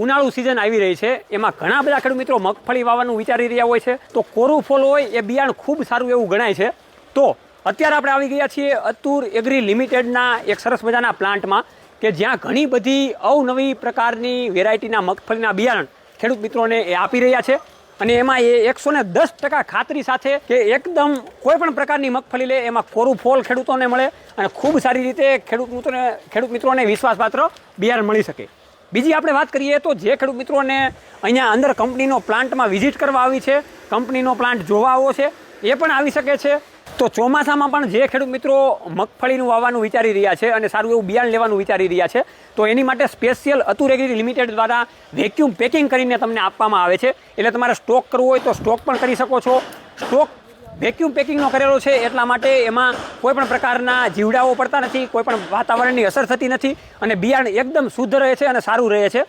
ઉનાળુ સિઝન આવી રહી છે, એમાં ઘણા બધા ખેડૂત મિત્રો મગફળી વાવવાનું વિચારી રહ્યા હોય છે, તો કોરું ફોલ હોય એ બિયારણ ખૂબ સારું એવું ગણાય છે. તો અત્યારે આપણે આવી ગયા છીએ અતુર એગ્રી લિમિટેડના એક સરસ મજાના પ્લાન્ટમાં, કે જ્યાં ઘણી બધી અવનવી પ્રકારની વેરાયટીના મગફળીના બિયારણ ખેડૂત મિત્રોને એ આપી રહ્યા છે. અને એમાં એ 110% ખાતરી સાથે કે એકદમ કોઈ પણ પ્રકારની મગફળી લે એમાં કોરું ફોલ ખેડૂતોને મળે અને ખૂબ સારી રીતે ખેડૂત મિત્રોને વિશ્વાસપાત્ર બિયારણ મળી શકે. બીજી આપણે વાત કરીએ તો જે ખેડૂત મિત્રોને અહીંયા અંદર કંપનીનો પ્લાન્ટમાં વિઝિટ કરવા આવી છે, કંપનીનો પ્લાન્ટ જોવા આવો છે, એ પણ આવી શકે છે. તો ચોમાસામાં પણ જે ખેડૂત મિત્રો મગફળીનું વાવવાનું વિચારી રહ્યા છે અને સારું એવું બિયારણ લેવાનું વિચારી રહ્યા છે, તો એની માટે સ્પેશિયલ અતુર એગ્રી લિમિટેડ દ્વારા વેક્યુમ પેકિંગ કરીને તમને આપવામાં આવે છે. એટલે તમારે સ્ટોક કરવો હોય તો સ્ટોક પણ કરી શકો છો. સ્ટોક વેક્યુમ પેકિંગનો કરેલો છે એટલા માટે એમાં કોઈ પણ પ્રકારના જીવડાઓ પડતા નથી, કોઈ પણ વાતાવરણની અસર થતી નથી અને બિયારણ એકદમ શુદ્ધ રહે છે અને સારું રહે છે.